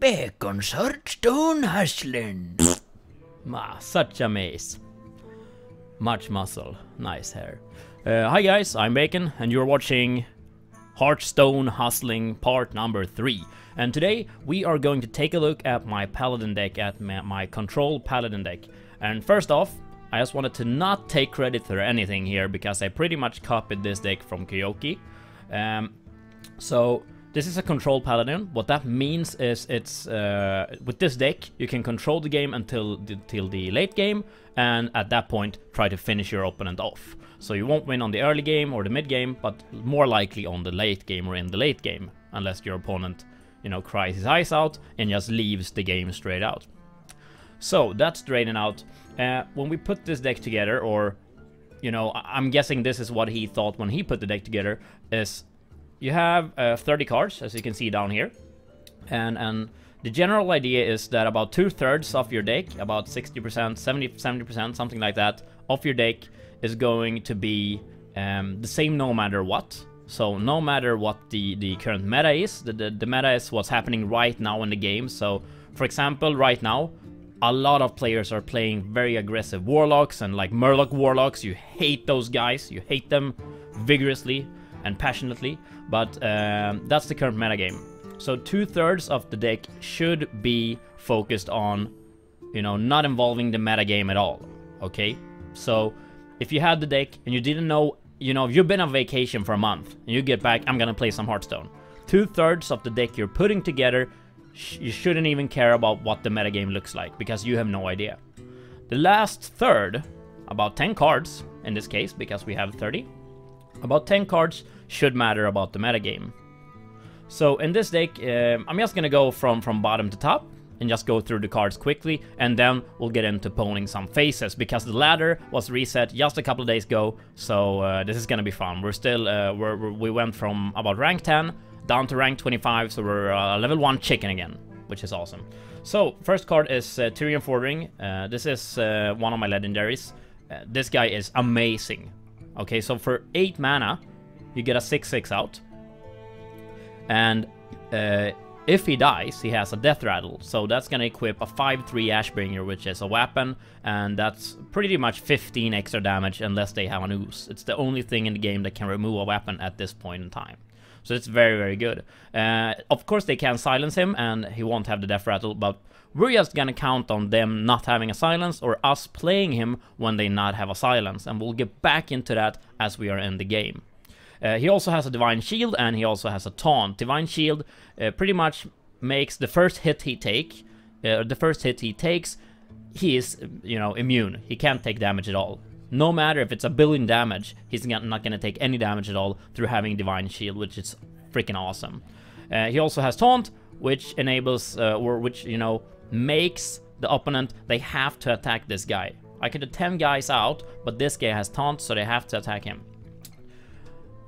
Becon's Hearthstone hustling. Such a maze. Much muscle. Nice hair. Hi guys, I'm Bejcon and you're watching Hearthstone Hustling part number 3. And today we are going to take a look at my Paladin deck, at my Control Paladin deck. And first off, I just wanted to not take credit for anything here because I pretty much copied this deck from Kyoki. So this is a Control Paladin. What that means is it's with this deck you can control the game until the late game, and at that point try to finish your opponent off. So you won't win on the early game or the mid game, but more likely on the late game or in the late game, unless your opponent, you know, cries his eyes out and just leaves the game straight out. So that's draining out. When we put this deck together, or you know, I'm guessing this is what he thought when he put the deck together, is you have 30 cards, as you can see down here, and the general idea is that about 2/3 of your deck, about 60%, 70%, something like that, of your deck is going to be the same no matter what. So no matter what the current meta is, the meta is what's happening right now in the game. So for example, right now, a lot of players are playing very aggressive warlocks and like Murloc warlocks. You hate those guys, you hate them vigorously and passionately, but that's the current metagame. So 2/3 of the deck should be focused on, you know, not involving the metagame at all, okay? So if you had the deck and you didn't know, you know, if you've been on vacation for a month and you get back, I'm gonna play some Hearthstone. 2/3 of the deck you're putting together, you shouldn't even care about what the metagame looks like, because you have no idea. The last third, about 10 cards in this case, because we have 30, about 10 cards should matter about the metagame. So in this deck, I'm just gonna go from bottom to top and just go through the cards quickly, and then we'll get into pawning some faces, because the ladder was reset just a couple of days ago. So this is gonna be fun. We're still we went from about rank 10 down to rank 25, so we're level 1 chicken again, which is awesome. So first card is Tyrion Fordring. This is one of my legendaries. This guy is amazing. Okay, so for 8 mana, you get a 6/6 out. And if he dies, he has a death rattle. So that's gonna equip a 5/3 Ashbringer, which is a weapon, and that's pretty much 15 extra damage unless they have an ooze. It's the only thing in the game that can remove a weapon at this point in time. So it's very, very good. Of course, they can silence him, and he won't have the death rattle, but we're just gonna count on them not having a silence, or us playing him when they not have a silence, and we'll get back into that as we are in the game. He also has a Divine Shield, and he also has a Taunt. Divine Shield pretty much makes the first hit he takes, he is, you know, immune. He can't take damage at all. No matter if it's a billion damage, he's not gonna take any damage at all through having Divine Shield, which is freaking awesome. He also has Taunt, which enables, or which, you know, makes the opponent, they have to attack this guy. I could have 10 guys out, but this guy has Taunt, so they have to attack him.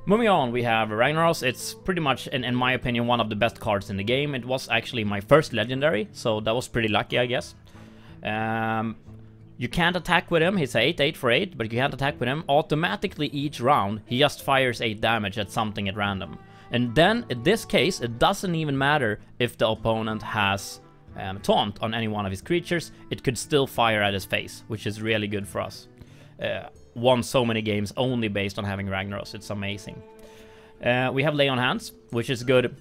Moving on, we have Ragnaros. It's pretty much, in my opinion, one of the best cards in the game. It was actually my first legendary, so that was pretty lucky, I guess. You can't attack with him. He's 8/8 for 8, but you can't attack with him. Automatically each round, he just fires 8 damage at something at random. And then, in this case, it doesn't even matter if the opponent has Taunt on any one of his creatures. It could still fire at his face, which is really good for us. Won so many games only based on having Ragnaros. It's amazing. We have Lay on Hands, which is good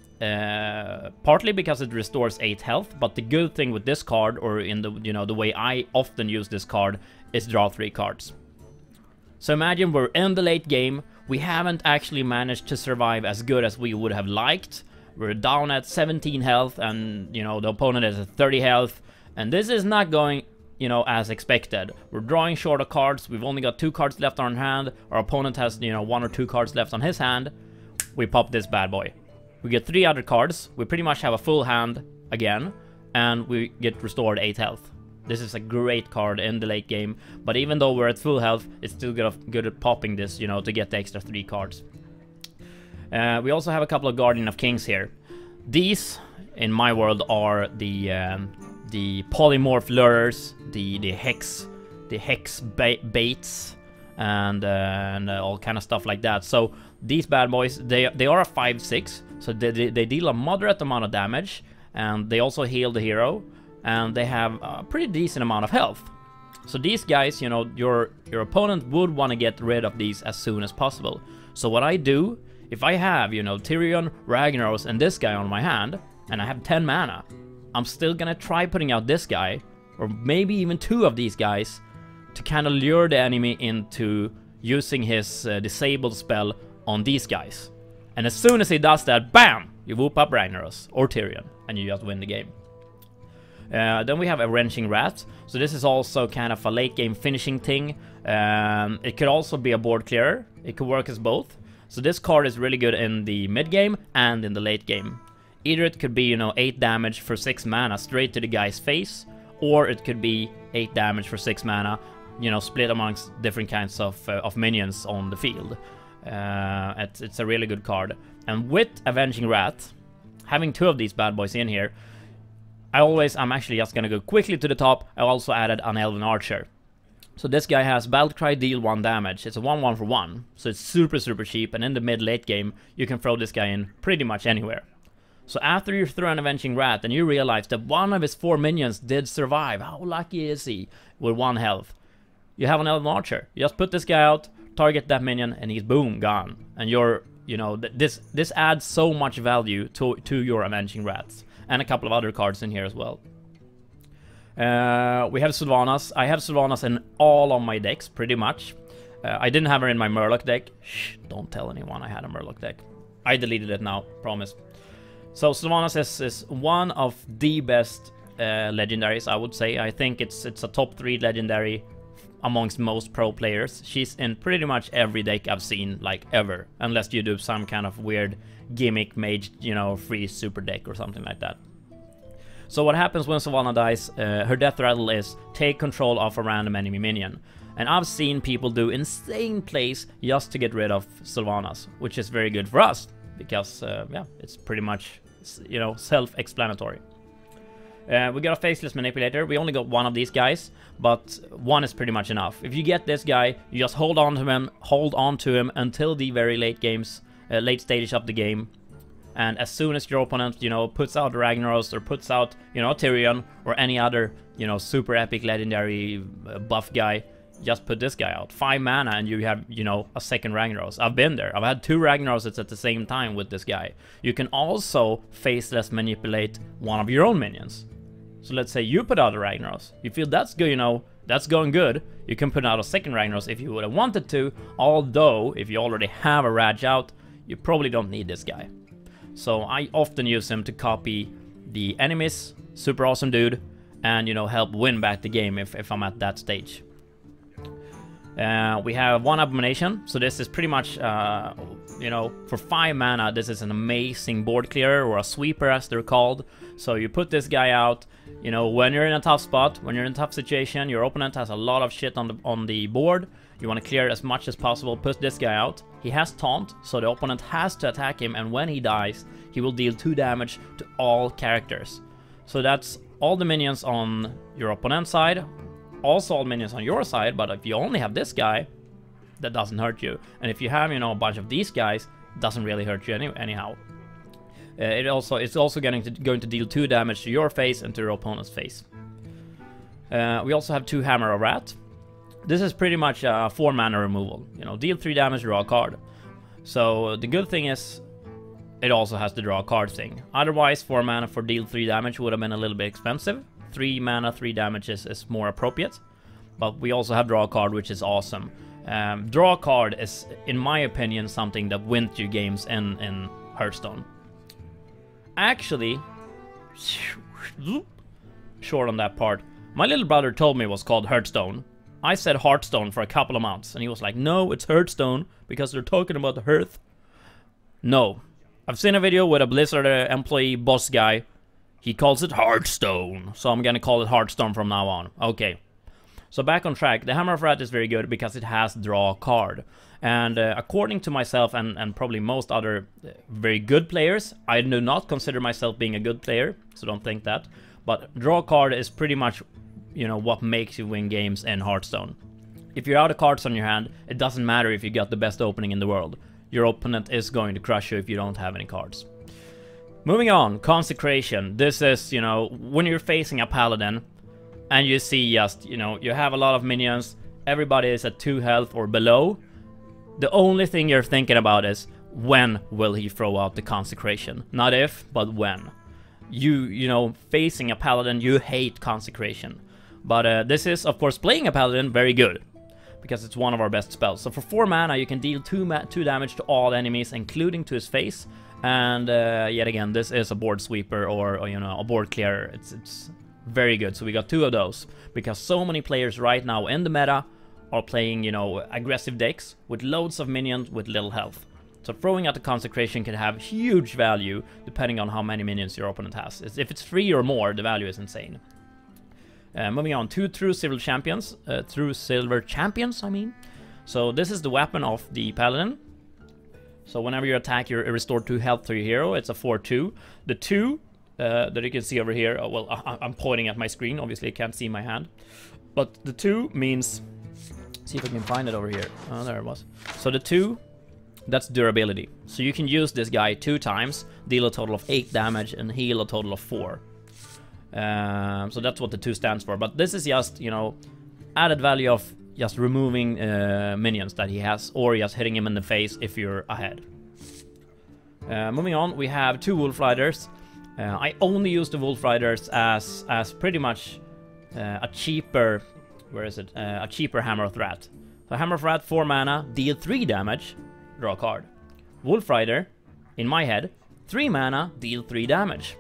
partly because it restores 8 health, but the good thing with this card, or in the, you know, the way I often use this card, is draw 3 cards. So imagine we're in the late game, we haven't actually managed to survive as good as we would have liked. We're down at 17 health, and you know, the opponent is at 30 health, and this is not going, you know, as expected. We're drawing shorter cards. We've only got 2 cards left on hand. Our opponent has, you know, 1 or 2 cards left on his hand. We pop this bad boy. We get 3 other cards. We pretty much have a full hand again, and we get restored 8 health. This is a great card in the late game, but even though we're at full health, it's still good at popping this, you know, to get the extra 3 cards. We also have a couple of Guardian of Kings here. These, in my world, are the polymorph lures, the hex baits, and all kind of stuff like that. So these bad boys, they are a 5/6, so they deal a moderate amount of damage, and they also heal the hero, and they have a pretty decent amount of health. So these guys, you know, your opponent would want to get rid of these as soon as possible. So what I do, if I have, you know, Tyrion, Ragnaros, and this guy on my hand, and I have 10 mana, I'm still gonna try putting out this guy, or maybe even 2 of these guys, to kind of lure the enemy into using his disabled spell on these guys. And as soon as he does that, BAM! You whoop up Ragnaros or Tyrion, and you just win the game. Then we have a Wrenching Rat. So this is also kind of a late game finishing thing. It could also be a board clearer. It could work as both. So this card is really good in the mid game and in the late game. Either it could be, you know, 8 damage for 6 mana straight to the guy's face, or it could be 8 damage for 6 mana, you know, split amongst different kinds of minions on the field. It's a really good card. And with Avenging Rat, having 2 of these bad boys in here, I'm actually just gonna go quickly to the top. I also added an Elven Archer. So this guy has Battle Cry, deal 1 damage. It's a 1/1 for 1, so it's super cheap, and in the mid-late game, you can throw this guy in pretty much anywhere. So after you throw an Avenging Rat, and you realize that 1 of his 4 minions did survive, how lucky is he, with 1 health? You have an Elven Archer. You just put this guy out, target that minion, and he's boom, gone. And you're, you know, this adds so much value to your Avenging Rats. And a couple of other cards in here as well. We have Sylvanas. I have Sylvanas in all of my decks, pretty much. I didn't have her in my Murloc deck. Shh, don't tell anyone I had a Murloc deck. I deleted it now, promise. So Sylvanas is one of the best legendaries, I would say. I think it's a top 3 legendary amongst most pro players. She's in pretty much every deck I've seen, like, ever. Unless you do some kind of weird gimmick mage, you know, free super deck or something like that. So what happens when Sylvana dies, her death rattle is take control of a random enemy minion. And I've seen people do insane plays just to get rid of Sylvanas, which is very good for us, because, yeah, it's pretty much, you know, self-explanatory. We got a Faceless Manipulator. We only got 1 of these guys, but 1 is pretty much enough. If you get this guy, you just hold on to him until the very late games, late stage of the game. And as soon as your opponent, you know, puts out Ragnaros or puts out, you know, Tyrion or any other, you know, super epic legendary buff guy, just put this guy out. 5 mana and you have, you know, a second Ragnaros. I've been there. I've had 2 Ragnaroses at the same time with this guy. You can also Faceless Manipulate one of your own minions. So let's say you put out a Ragnaros. You feel that's good, you know, that's going good. You can put out a second Ragnaros if you would have wanted to, although if you already have a Rag out, you probably don't need this guy. So I often use him to copy the enemies, super awesome dude, and, you know, help win back the game if I'm at that stage. We have 1 Abomination, so this is pretty much, you know, for 5 mana, this is an amazing board clearer, or a sweeper as they're called. So you put this guy out, you know, when you're in a tough spot, when you're in a tough situation, your opponent has a lot of shit on the board, you want to clear as much as possible, put this guy out. He has Taunt, so the opponent has to attack him, and when he dies, he will deal 2 damage to all characters. So that's all the minions on your opponent's side, also all minions on your side, but if you only have this guy, that doesn't hurt you. And if you have, you know, a bunch of these guys, it doesn't really hurt you anyhow. It's also going to deal 2 damage to your face and to your opponent's face. We also have 2 Hammer of Rat. This is pretty much a 4 mana removal. You know, deal 3 damage, draw a card. So the good thing is, it also has the draw a card thing. Otherwise, 4 mana for deal 3 damage would have been a little bit expensive. 3 mana, 3 damage is more appropriate. But we also have draw a card, which is awesome. Draw a card is, in my opinion, something that wins you games in Hearthstone. Actually, short on that part, my little brother told me it was called Hearthstone. I said Hearthstone for a couple of months, and he was like, no, it's Hearthstone, because they're talking about the Hearth. No. I've seen a video with a Blizzard employee boss guy. He calls it Hearthstone, so I'm gonna call it Hearthstone from now on. Okay. So back on track, the Hammer of Rat is very good because it has draw a card. And according to myself and probably most other very good players, I do not consider myself being a good player, so don't think that. But draw a card is pretty much, you know, what makes you win games in Hearthstone. If you're out of cards on your hand, it doesn't matter if you got the best opening in the world. Your opponent is going to crush you if you don't have any cards. Moving on, Consecration. This is, you know, when you're facing a paladin and you see just, you know, you have a lot of minions, everybody is at 2 health or below. The only thing you're thinking about is when will he throw out the Consecration? Not if, but when. You know, facing a paladin, you hate Consecration. But this is, of course, playing a paladin very good, because it's one of our best spells. So for 4 mana, you can deal 2 damage to all enemies, including to his face. And yet again, this is a board sweeper or you know, a board clearer. It's very good. So we got 2 of those, because so many players right now in the meta are playing, you know, aggressive decks with loads of minions with little health. So throwing out the Consecration can have huge value depending on how many minions your opponent has. If it's 3 or more, the value is insane. Moving on, 2 True Silver Champions. I mean. So this is the weapon of the Paladin. So whenever you attack, you restore 2 health to your hero. It's a 4/2. The 2 that you can see over here, well, I'm pointing at my screen, obviously you can't see my hand. But the 2 means, see if I can find it over here. Oh, there it was. So the 2, that's durability. So you can use this guy 2 times, deal a total of 8 damage, and heal a total of 4. So that's what the 2 stands for. But this is just, you know, added value of just removing minions that he has, or just hitting him in the face if you're ahead. Moving on, we have 2 Wolf Riders. I only use the Wolf Riders as pretty much a cheaper, a cheaper Hammer of Wrath. So Hammer of Wrath, 4 mana, deal 3 damage, draw a card. Wolf Rider, in my head, 3 mana, deal 3 damage.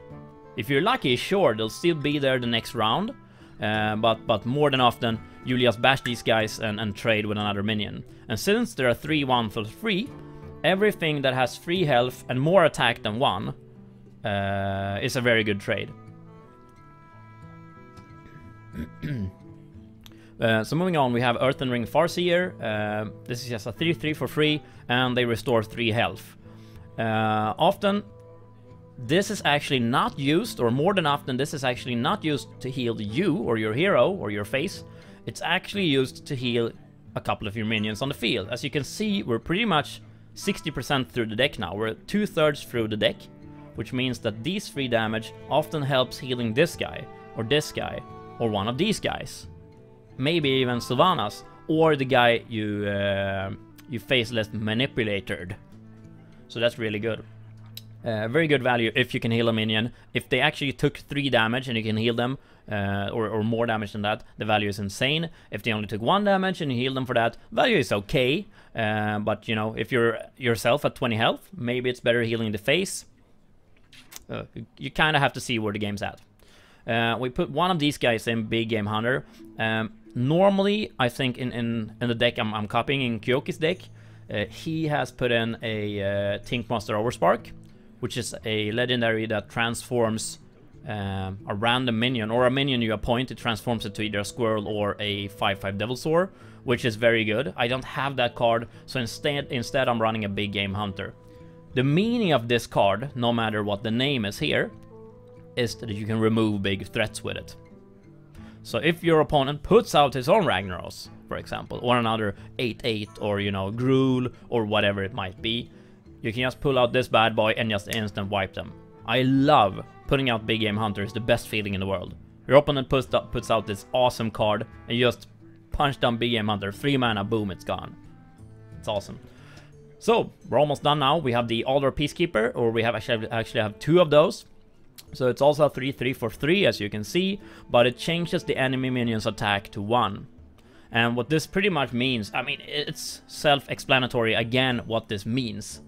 If you're lucky, sure, they'll still be there the next round, but more than often, you'll just bash these guys and trade with another minion. And since there are 3/1 for free, everything that has 3 health and more attack than 1 is a very good trade. So moving on, we have Earthen Ring Farseer. This is just a 3/3 for free, and they restore 3 health. Often, this is actually not used, or more than often, this is actually not used to heal you, or your hero, or your face. It's actually used to heal a couple of your minions on the field. As you can see, we're pretty much 60% through the deck now. We're 2/3 through the deck, which means that these 3 damage often helps healing this guy, or one of these guys. Maybe even Sylvanas, or the guy you faceless manipulated. So that's really good. Very good value if you can heal a minion. If they actually took 3 damage and you can heal them, or more damage than that, the value is insane. If they only took 1 damage and you heal them for that, value is okay. But you know, if you're yourself at 20 health, maybe it's better healing the face. You kind of have to see where the game's at. We put one of these guys in Big Game Hunter. Normally, I think in the deck I'm copying, in Kyoki's deck, he has put in a Tinkmaster Overspark, which is a legendary that transforms a random minion, or a minion you appoint. It transforms it to either a squirrel or a 5/5 Devilsaur, which is very good. I don't have that card, so instead I'm running a Big Game Hunter. The meaning of this card, no matter what the name is here, is that you can remove big threats with it. So if your opponent puts out his own Ragnaros, for example, or another 8/8, or you know, Gruul, or whatever it might be, you can just pull out this bad boy and just instant wipe them. I love putting out Big Game Hunter. It's the best feeling in the world. Your opponent puts out this awesome card, and you just punch down Big Game Hunter, 3 mana, boom, it's gone. It's awesome. So we're almost done now. We have the Alder Peacekeeper, or we have actually have 2 of those. So it's also a 3/3 for 3, as you can see, but it changes the enemy minion's attack to 1. And what this pretty much means, I mean, it's self-explanatory again what this means.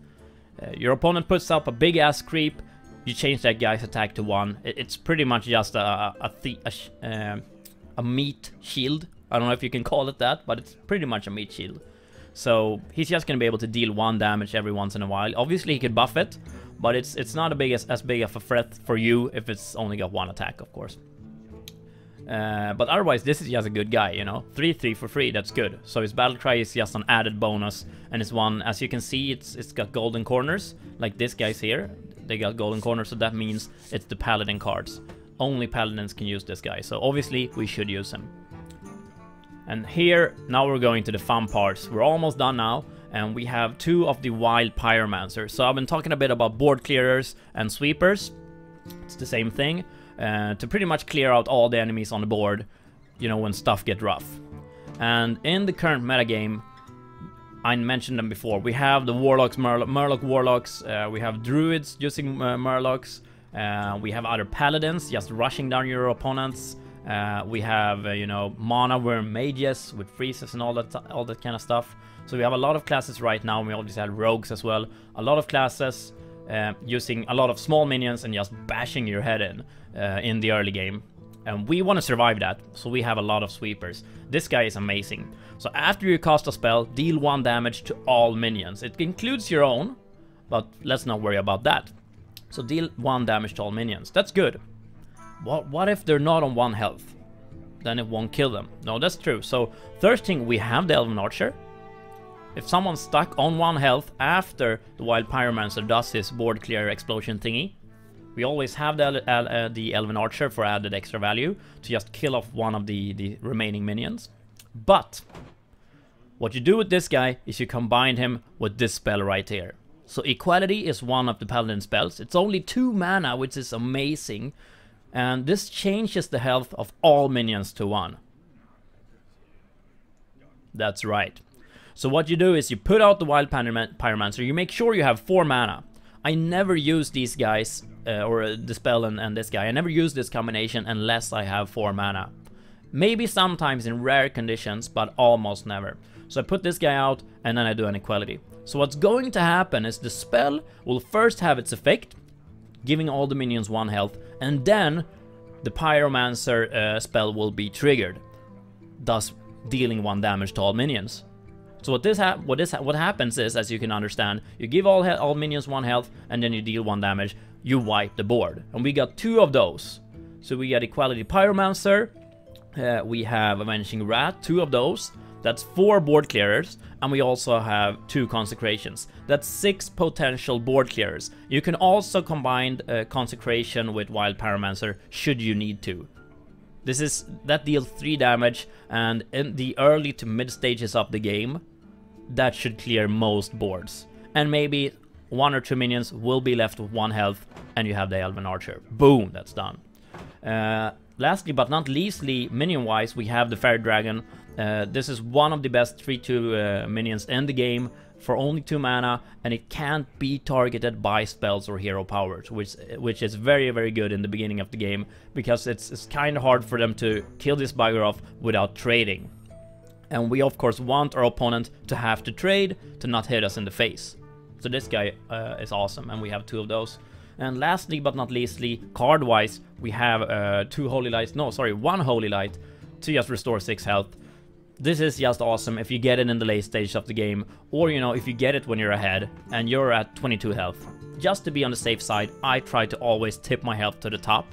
Your opponent puts up a big ass creep, you change that guy's attack to 1. It's pretty much just a meat shield. I don't know if you can call it that, but it's pretty much a meat shield. So he's just gonna be able to deal 1 damage every once in a while. Obviously he could buff it, but it's not as big of a threat for you if it's only got 1 attack, of course. But otherwise, this is just a good guy, you know. 3/3 for free, that's good. So his battle cry is just an added bonus, and it's one, as you can see, it's got golden corners, like this guy's here. They got golden corners, so that means it's the paladin cards. Only paladins can use this guy, so obviously we should use him. And here, now we're going to the fun parts. We're almost done now. and we have 2 of the wild pyromancers. So I've been talking a bit about board clearers and sweepers. It's the same thing, to pretty much clear out all the enemies on the board, you know, when stuff get rough. And in the current metagame, I mentioned them before, we have the warlocks, murloc warlocks, we have druids using murlocs, we have other paladins just rushing down your opponents, we have you know, mana worm mages with freezes and all that kind of stuff. So we have a lot of classes right now. We obviously have rogues as well, a lot of classes using a lot of small minions and just bashing your head in the early game. And we want to survive that, so we have a lot of sweepers. This guy is amazing. So after you cast a spell, deal 1 damage to all minions. It includes your own, but let's not worry about that. So deal 1 damage to all minions. That's good. What if they're not on 1 health? Then it won't kill them. No, that's true. So first thing, we have the Elven Archer. If someone's stuck on 1 health after the Wild Pyromancer does his board clear explosion thingy, we always have the Elven Archer for added extra value to just kill off one of the remaining minions. But what you do with this guy is you combine him with this spell right here. So Equality is one of the Paladin spells. It's only 2 mana, which is amazing. And this changes the health of all minions to 1. That's right. So what you do is you put out the Wild Pyromancer, you make sure you have 4 mana. I never use these guys, or the spell and this guy. I never use this combination unless I have 4 mana. Maybe sometimes in rare conditions, but almost never. So I put this guy out, and then I do an Equality. So what's going to happen is the spell will first have its effect, giving all the minions 1 health, and then the Pyromancer spell will be triggered, thus dealing 1 damage to all minions. So what happens is, as you can understand, you give all minions 1 health, and then you deal 1 damage, you wipe the board. And we got 2 of those. So we got Equality Pyromancer, we have Avenging Wrath, 2 of those. That's 4 board clearers, and we also have 2 consecrations. That's 6 potential board clearers. You can also combine consecration with Wild Pyromancer should you need to. That deals 3 damage, and in the early to mid stages of the game, that should clear most boards. And maybe 1 or 2 minions will be left with 1 health, and you have the Elven Archer. Boom, that's done. Lastly, but not leastly, minion-wise, we have the Fairy Dragon. This is one of the best 3/2 minions in the game for only 2 mana, and it can't be targeted by spells or hero powers, which is very, very good in the beginning of the game, because it's kind of hard for them to kill this bugger off without trading. And we of course want our opponent to have to trade to not hit us in the face. So this guy is awesome, and we have 2 of those. And lastly but not leastly, card-wise, we have 1 Holy Light to just restore 6 health. This is just awesome if you get it in the late stage of the game, or you know, if you get it when you're ahead and you're at 22 health. Just to be on the safe side, I try to always tip my health to the top.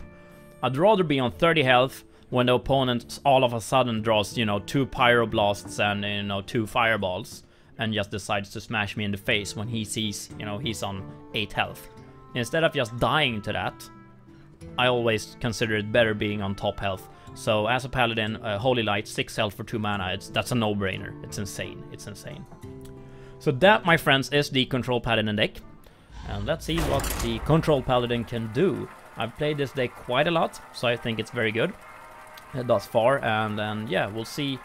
I'd rather be on 30 health when the opponent all of a sudden draws, you know, 2 Pyroblasts and, you know, 2 Fireballs, and just decides to smash me in the face when he sees, you know, he's on 8 health. Instead of just dying to that, I always consider it better being on top health. So as a paladin, Holy Light, 6 health for 2 mana, that's a no-brainer. It's insane. It's insane. So that, my friends, is the Control Paladin deck. And let's see what the Control Paladin can do. I've played this deck quite a lot, so I think it's very good thus far. And then, yeah, we'll see.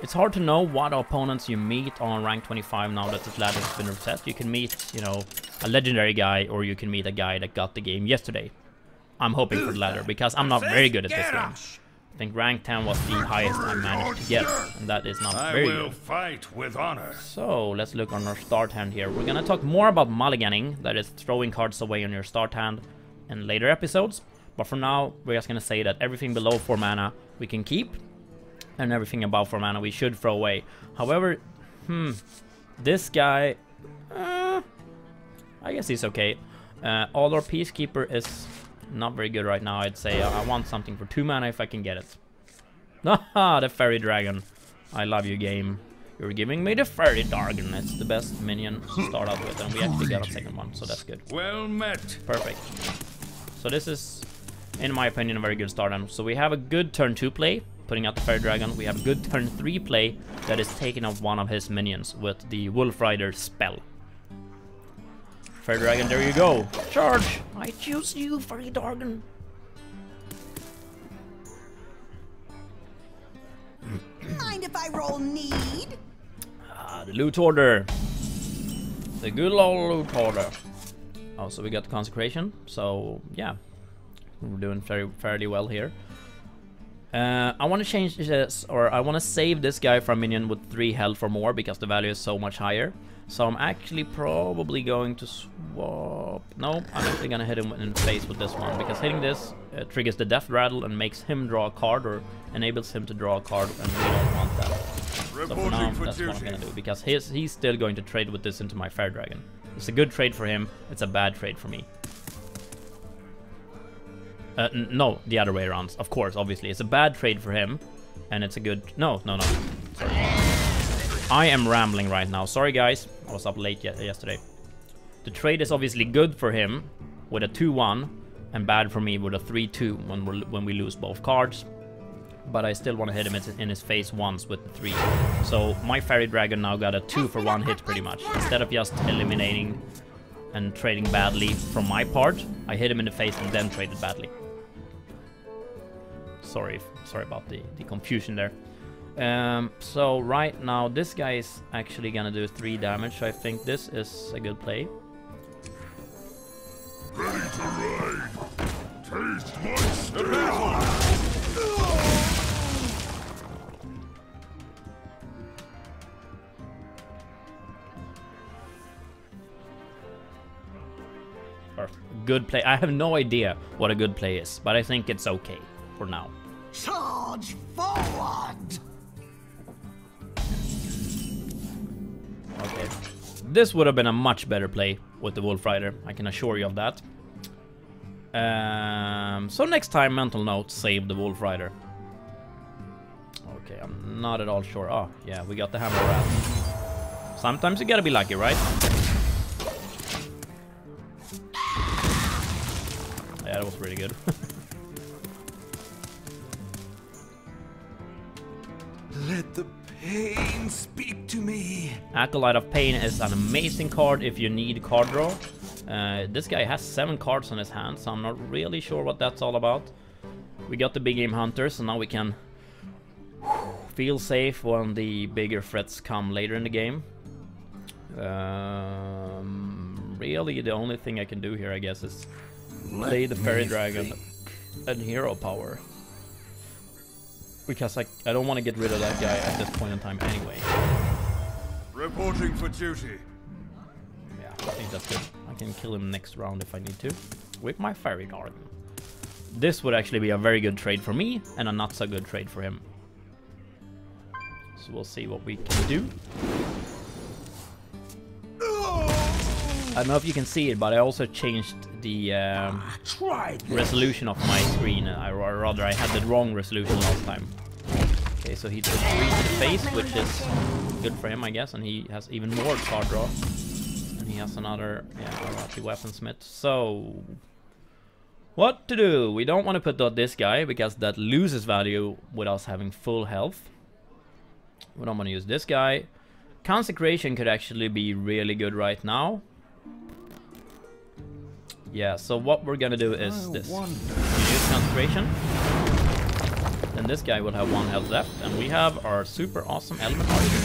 It's hard to know what opponents you meet on rank 25 now that this ladder has been reset. You can meet, you know, a legendary guy, or you can meet a guy that got the game yesterday. I'm hoping for the latter, because I'm not very good at this game. I think rank 10 was the highest I managed to get, and that is not very good. I will fight with honor. So, let's look on our start hand here. We're gonna talk more about mulliganing, that is throwing cards away on your start hand, in later episodes. But for now, we're just gonna say that everything below 4 mana we can keep, and everything above 4 mana we should throw away. However, this guy, I guess he's okay. All our Peacekeeper is not very good right now, I'd say. I want something for 2 mana if I can get it. Haha, the Fairy Dragon. I love you, game. You're giving me the Fairy Dragon. It's the best minion to start out with, and we actually got a second one, so that's good. Well met. Perfect. So this is, in my opinion, a very good start. So we have a good turn 2 play. putting out the Fairy Dragon. We have a good turn 3 play that is taking off one of his minions with the Wolf Rider spell. Fairy Dragon, there you go. Charge! I choose you, Fairy Dragon. Mind if I roll need? The loot order. The good old loot order. Oh, so we got the consecration. So yeah, we're doing fairly well here. I want to change this, or I want to save this guy for a minion with 3 health or more because the value is so much higher. So I'm actually probably going to swap. No, I'm actually gonna hit him in the face with this one because hitting this triggers the death rattle and makes him draw a card, or enables him to draw a card, and we don't want that. So for now, that's what I'm gonna do because he's still going to trade with this into my Fire Dragon. It's a good trade for him. It's a bad trade for me. No, the other way around. Of course, obviously, it's a bad trade for him, and it's a good. No. Sorry. I am rambling right now. Sorry, guys. I was up late yesterday. The trade is obviously good for him with a 2-1, and bad for me with a 3-2 when we lose both cards. But I still want to hit him in his face once with the 3. So my Fairy Dragon now got a 2 for 1 hit pretty much. Instead of just eliminating and trading badly from my part, I hit him in the face and then traded badly. Sorry about the confusion there. So right now this guy is actually gonna do 3 damage, so I think this is a good play. Ready to ride. Taste my steel. Good play. I have no idea what a good play is, but I think it's okay for now. Charge forward! Okay. This would have been a much better play with the Wolf Rider, I can assure you of that. So next time, mental note, save the Wolf Rider. Okay, I'm not at all sure. Oh, yeah, we got the Hammer Rat. Sometimes you gotta be lucky, right? Yeah, that was really good. Let the pain speak to me. Acolyte of Pain is an amazing card if you need card draw. This guy has 7 cards on his hand, so I'm not really sure what that's all about. We got the big game hunter, so now we can feel safe when the bigger threats come later in the game. Really, the only thing I can do here, I guess, is play the Fairy Dragon and Hero Power. Because I don't want to get rid of that guy at this point in time anyway. Reporting for duty. Yeah, I think that's good. I can kill him next round if I need to. With my Fairy Garden. This would actually be a very good trade for me, and a not so good trade for him. So we'll see what we can do. I don't know if you can see it, but I also changed the resolution of my screen. Or rather, I had the wrong resolution last time. Okay, so he took 3 to the face, which is good for him, I guess, and he has even more card draw. And he has another, the weaponsmith. So, what to do? We don't want to put out this guy, because that loses value with us having full health. We don't want to use this guy. Consecration could actually be really good right now. Yeah, so what we're gonna do is this. We use Consecration. Then this guy will have 1 health left, and we have our super awesome element archer.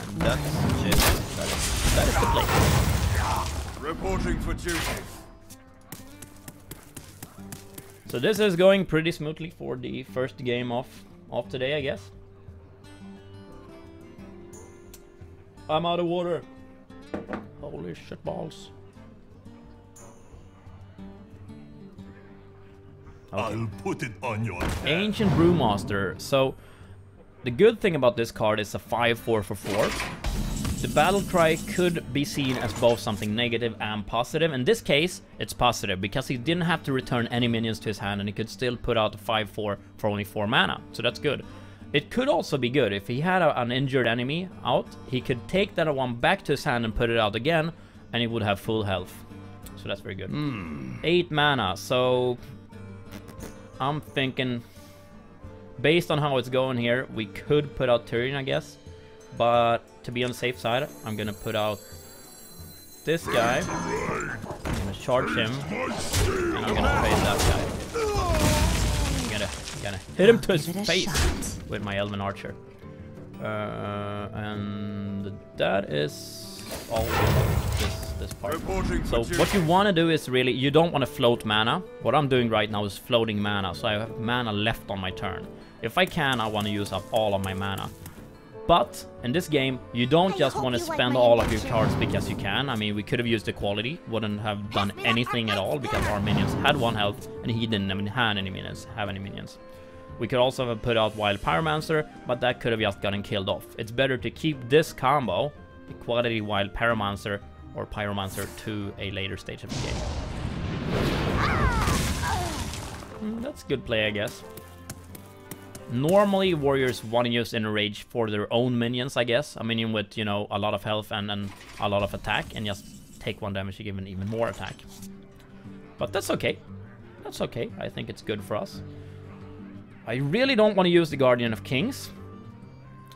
And that is the play. Reporting for duty. So this is going pretty smoothly for the first game of today, I guess. I'm out of water. Holy shit balls. Okay. I'll put it on your head. Ancient Brewmaster. So the good thing about this card is a 5/4 for 4. The battle cry could be seen as both something negative and positive. In this case, it's positive because he didn't have to return any minions to his hand, and he could still put out a 5/4 for only 4 mana. So that's good. It could also be good if he had an injured enemy out. He could take that one back to his hand and put it out again, and he would have full health. So that's very good. 8 mana. So I'm thinking Based on how it's going here, we could put out Tyrion, I guess. But to be on the safe side, I'm gonna put out this guy. I'm gonna charge him, and I'm gonna face that guy. I'm gonna hit him to his face with my Elven Archer. And that is all this part. So what you want to do is really, you don't want to float mana. What I'm doing right now is floating mana, so I have mana left on my turn. If I can, I want to use up all of my mana. But in this game, you don't just want to spend all of your cards because you can. I mean, we could have used equality, wouldn't have done anything at all because our minions had 1 health and he didn't have any minions. We could also have put out Wild Pyromancer, but that could have just gotten killed off. It's better to keep this combo, Equality Wild Pyromancer or Pyromancer, to a later stage of the game. That's good play, I guess. Normally, warriors want to use Inner Rage for their own minions, I guess. A minion with, you know, a lot of health and a lot of attack, and just take 1 damage to give an even more attack. But that's okay. That's okay. I think it's good for us. I really don't want to use the Guardian of Kings,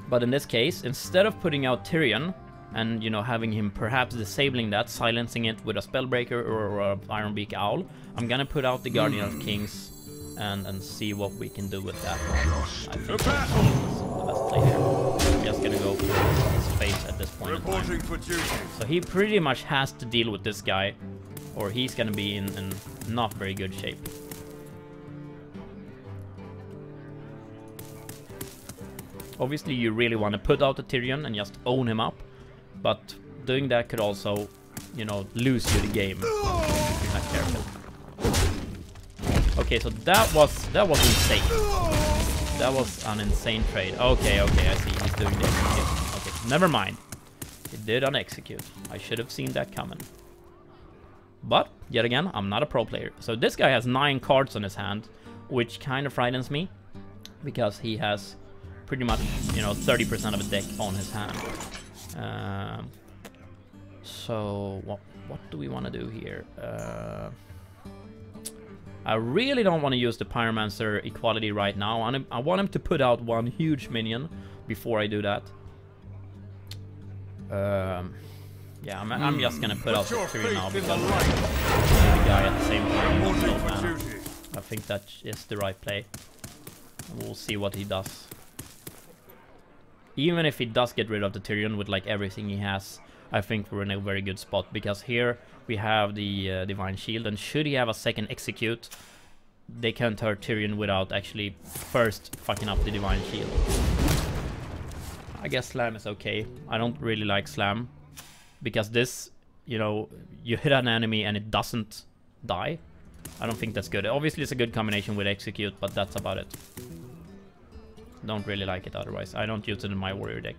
but in this case, instead of putting out Tyrion and, you know, having him perhaps disabling that, silencing it with a Spellbreaker or a Ironbeak Owl, I'm gonna put out the Guardian of Kings and see what we can do with that one. I think that's the best play here. I'm just gonna go for his face at this point in time. So he pretty much has to deal with this guy, or he's gonna be in not very good shape. Obviously, you really want to put out the Tyrion and just own him up, but doing that could also, you know, lose you the game if you're not careful. Okay, so that was insane. That was an insane trade. Okay, I see. He's doing the execute. Okay, never mind. He did an execute. I should have seen that coming. But yet again, I'm not a pro player. So this guy has 9 cards on his hand, which kind of frightens me because he has pretty much, you know, 30% of a deck on his hand. So what do we want to do here? I really don't want to use the Pyromancer equality right now. I want him to put out 1 huge minion before I do that. Yeah, I'm just gonna put out the Tyrion now because the guy at the same time is low mana. I think that is the right play. We'll see what he does. Even if he does get rid of the Tyrion with like everything he has, I think we're in a very good spot, because here we have the Divine Shield, and should he have a second execute, they can't hurt Tyrion without actually first fucking up the Divine Shield. I guess Slam is okay. I don't really like Slam, because this, you know, you hit an enemy and it doesn't die. I don't think that's good. Obviously it's a good combination with execute, but that's about it. Don't really like it otherwise. I don't use it in my warrior deck.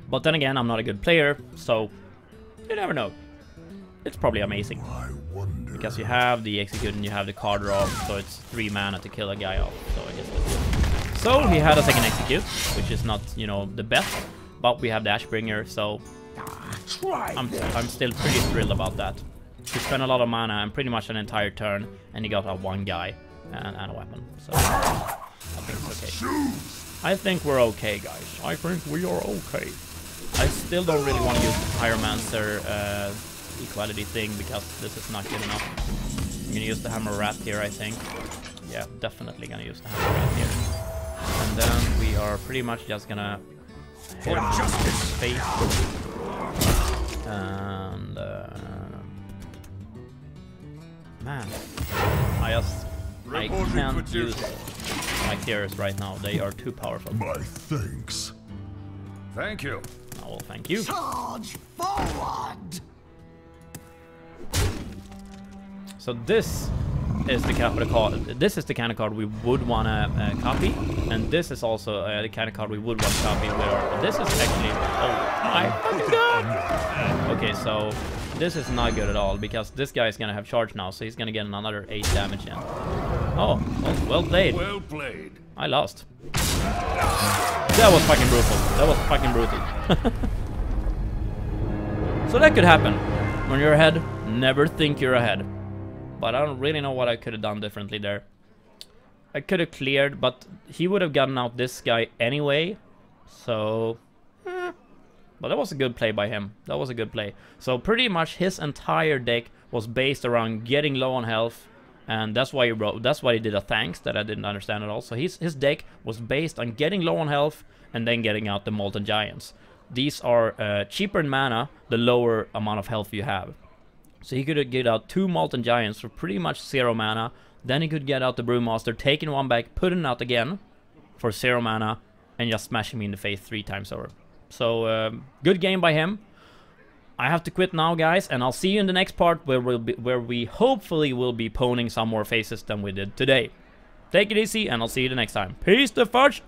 But then again, I'm not a good player, so you never know. It's probably amazing. Because you have the execute and you have the card draw, so it's 3 mana to kill a guy off. So I guess that's good. So he had a second execute, which is not, you know, the best, but we have the Ashbringer, so I'm still pretty thrilled about that. He spent a lot of mana and pretty much an entire turn, and he got a 1 guy and a weapon. So I think it's okay. I think we're okay, guys. I think we are okay. I still don't really want to use the Pyromancer equality thing, because this is not good enough. I'm gonna use the Hammer Rat here, I think. Yeah, definitely gonna use the Hammer Rat here. And then we are pretty much just gonna hit him in his face. And man, I can't use my Tears right now. They are too powerful. My thanks. Thank you. Oh, well, thank you. Charge forward! So this is the kind of card. This is the kind of card we would want to copy, and this is also the kind of card we would want to copy. Where this is actually, oh my god! Okay, so this is not good at all, because this guy is gonna have charge now, so he's gonna get another 8 damage in. Oh, well played. Well played. I lost. That was fucking brutal. That was fucking brutal. So that could happen. When you're ahead, never think you're ahead. But I don't really know what I could have done differently there. I could have cleared, but he would have gotten out this guy anyway. So, but that was a good play by him. That was a good play. So pretty much his entire deck was based around getting low on health, and that's why he wrote. That's why he did a thanks that I didn't understand at all. So his deck was based on getting low on health and then getting out the Molten Giants. These are cheaper in mana the lower amount of health you have. So he could get out 2 Molten Giants for pretty much 0 mana. Then he could get out the Brewmaster, taking one back, putting out again for 0 mana, and just smashing me in the face 3 times over. So good game by him. I have to quit now, guys, and I'll see you in the next part where we hopefully will be poning some more faces than we did today. Take it easy, and I'll see you the next time. Peace the fudge.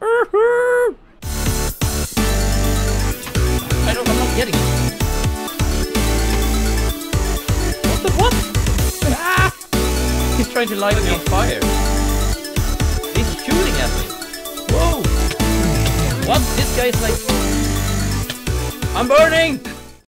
I'm not getting it. What? Ah! He's trying to light me on fire. He's shooting at me. Whoa! What? This guy is like... I'm burning!